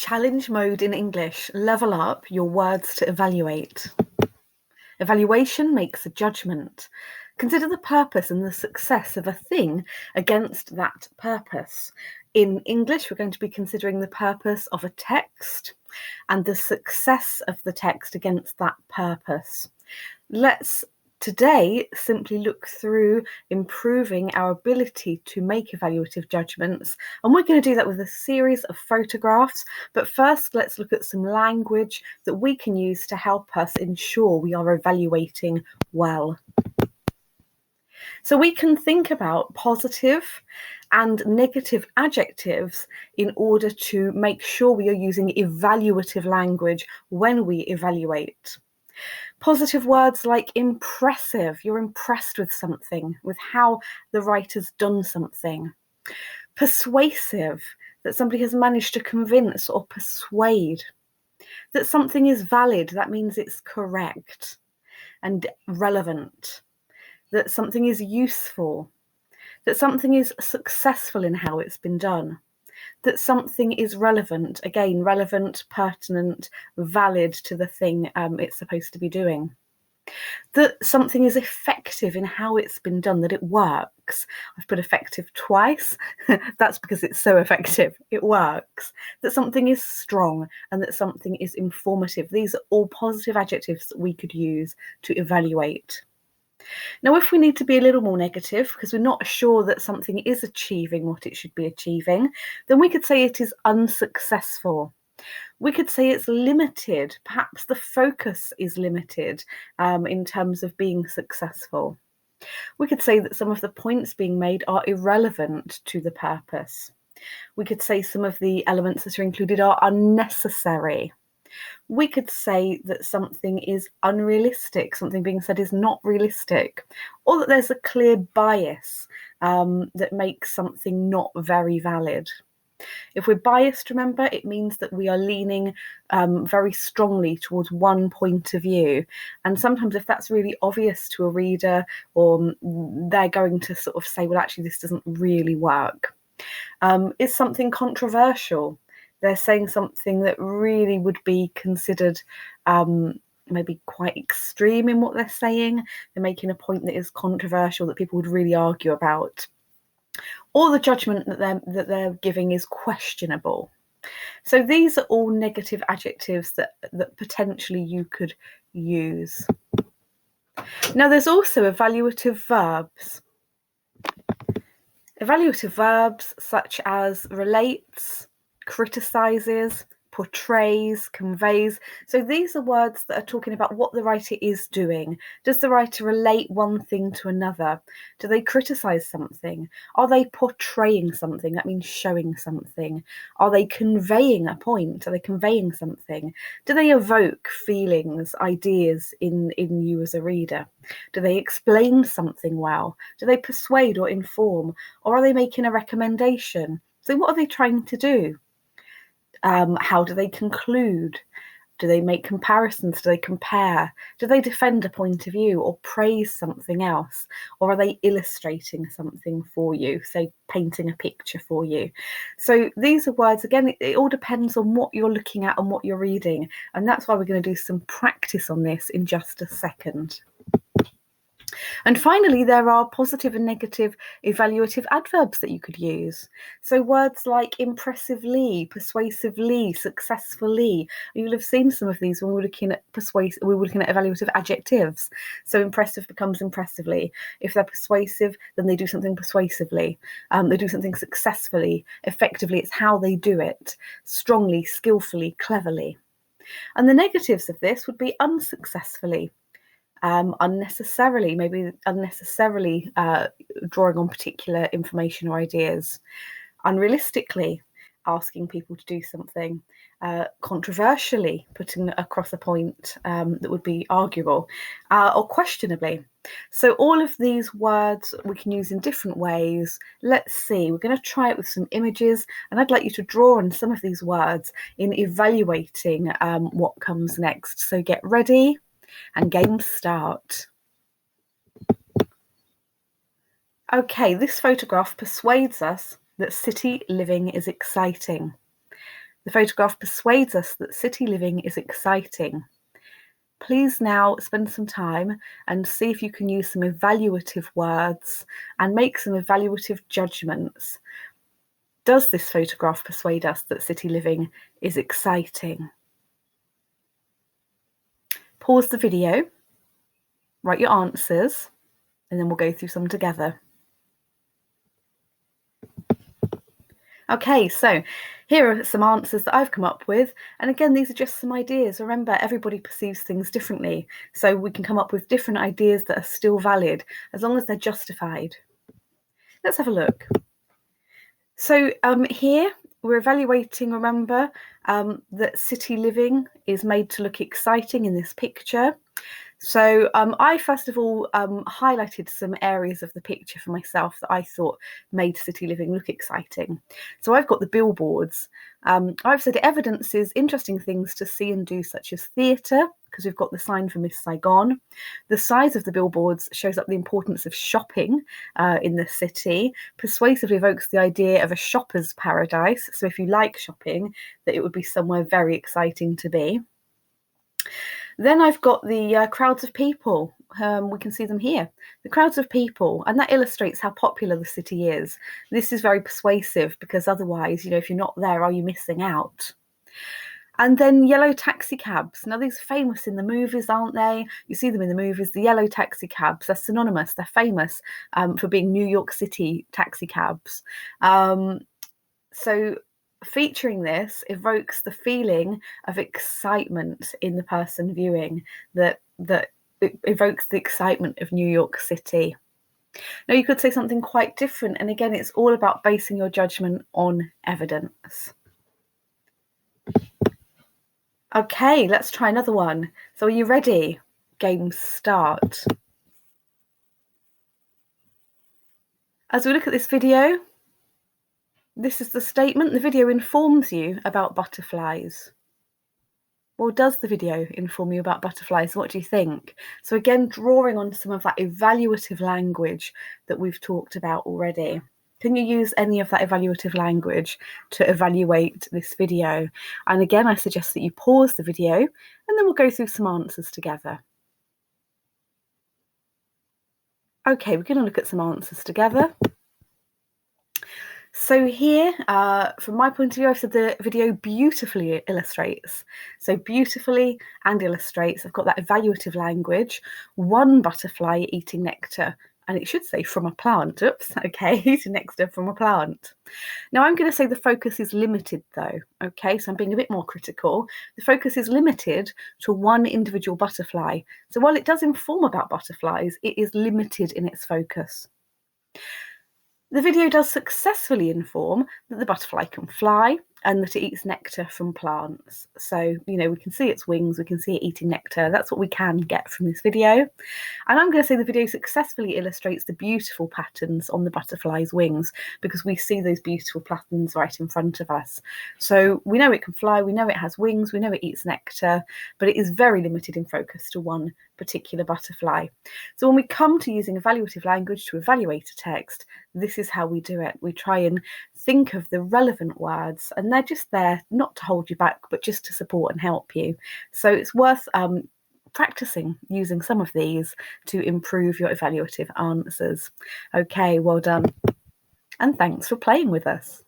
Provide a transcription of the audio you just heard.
Challenge mode in English. Level up your words to evaluate. Evaluation makes a judgment. Consider the purpose and the success of a thing against that purpose. In English, we're going to be considering the purpose of a text and the success of the text against that purpose. Let's today simply look through improving our ability to make evaluative judgments, and we're going to do that with a series of photographs. But first, let's look at some language that we can use to help us ensure we are evaluating well. So we can think about positive and negative adjectives in order to make sure we are using evaluative language when we evaluate. Positive words like impressive, you're impressed with something, with how the writer's done something. Persuasive, that somebody has managed to convince or persuade. That something is valid, that means it's correct and relevant. That something is useful. That something is successful in how it's been done. That something is relevant, again, relevant, pertinent, valid to the thing it's supposed to be doing. That something is effective in how it's been done, that it works. I've put effective twice. That's because it's so effective. It works. That something is strong and that something is informative. These are all positive adjectives that we could use to evaluate. Now, if we need to be a little more negative because we're not sure that something is achieving what it should be achieving, then we could say it is unsuccessful. We could say it's limited. Perhaps the focus is limited in terms of being successful. We could say that some of the points being made are irrelevant to the purpose. We could say some of the elements that are included are unnecessary. We could say that something is unrealistic, something being said is not realistic, or that there's a clear bias that makes something not very valid. If we're biased, remember, it means that we are leaning very strongly towards one point of view. And sometimes if that's really obvious to a reader, or they're going to sort of say, well, actually, this doesn't really work. Is something controversial? They're saying something that really would be considered maybe quite extreme in what they're saying. They're making a point that is controversial, that people would really argue about. Or the judgment that they're giving is questionable. So these are all negative adjectives that potentially you could use. Now, there's also evaluative verbs. Evaluative verbs such as relates, criticizes, portrays, conveys. So these are words that are talking about what the writer is doing. Does the writer relate one thing to another? Do they criticize something? Are they portraying something? That means showing something. Are they conveying a point? Are they conveying something? Do they evoke feelings, ideas in you as a reader? Do they explain something well? Do they persuade or inform? Or are they making a recommendation? So what are they trying to do? How do they conclude? Do they make comparisons? Do they compare? Do they defend a point of view or praise something else? Or are they illustrating something for you, say painting a picture for you? So these are words, again, it all depends on what you're looking at and what you're reading. And that's why we're going to do some practice on this in just a second. And finally, there are positive and negative evaluative adverbs that you could use. So words like impressively, persuasively, successfully. You'll have seen some of these when we're looking at evaluative adjectives. So impressive becomes impressively. If they're persuasive, then they do something persuasively. They do something successfully, effectively. It's how they do it. Strongly, skillfully, cleverly. And the negatives of this would be unsuccessfully. Unnecessarily drawing on particular information or ideas, unrealistically asking people to do something, controversially putting across a point that would be arguable, or questionably. So all of these words we can use in different ways. Let's see, we're going to try it with some images, and I'd like you to draw on some of these words in evaluating what comes next. So get ready. And game start. Okay, this photograph persuades us that city living is exciting. The photograph persuades us that city living is exciting. Please now spend some time and see if you can use some evaluative words and make some evaluative judgments. Does this photograph persuade us that city living is exciting? Pause the video, write your answers, and then we'll go through some together. Okay, so here are some answers that I've come up with. And again, these are just some ideas. Remember, everybody perceives things differently. So we can come up with different ideas that are still valid, as long as they're justified. Let's have a look. So here we're evaluating, remember, that city living is made to look exciting in this picture. So I first of all highlighted some areas of the picture for myself that I thought made city living look exciting. So I've got the billboards. I've said it evidences interesting things to see and do, such as theatre, because we've got the sign for Miss Saigon. The size of the billboards shows up the importance of shopping in the city, persuasively evokes the idea of a shopper's paradise. So if you like shopping, that it would be somewhere very exciting to be. Then I've got the crowds of people. We can see them here. The crowds of people, and that illustrates how popular the city is. This is very persuasive because otherwise, if you're not there, are you missing out? And then yellow taxi cabs. Now, these are famous in the movies, aren't they? You see them in the movies, the yellow taxi cabs. They're synonymous. They're famous for being New York City taxi cabs. So featuring this evokes the feeling of excitement in the person viewing, that it evokes the excitement of New York City. Now, you could say something quite different, and again, it's all about basing your judgment on evidence. Okay, let's try another one. So are you ready? Game start. As we look at this video, this is the statement. The video informs you about butterflies. Well, does the video inform you about butterflies? What do you think? So again, drawing on some of that evaluative language that we've talked about already. Can you use any of that evaluative language to evaluate this video? And again, I suggest that you pause the video and then we'll go through some answers together. Okay, we're going to look at some answers together. So here, from my point of view, I've said the video beautifully illustrates. So beautifully and illustrates. I've got that evaluative language. One butterfly eating nectar. And it should say from a plant. Oops, okay, eating nectar from a plant. Now I'm going to say the focus is limited though. Okay, so I'm being a bit more critical. The focus is limited to one individual butterfly. So while it does inform about butterflies, it is limited in its focus. The video does successfully inform that the butterfly can fly and that it eats nectar from plants. So, we can see its wings, we can see it eating nectar. That's what we can get from this video. And I'm going to say the video successfully illustrates the beautiful patterns on the butterfly's wings, because we see those beautiful patterns right in front of us. So we know it can fly, we know it has wings, we know it eats nectar, but it is very limited in focus to one particular butterfly. So when we come to using evaluative language to evaluate a text, this is how we do it. We try and think of the relevant words, and they're just there not to hold you back, but just to support and help you. So it's worth practicing using some of these to improve your evaluative answers. Okay, well done. And thanks for playing with us.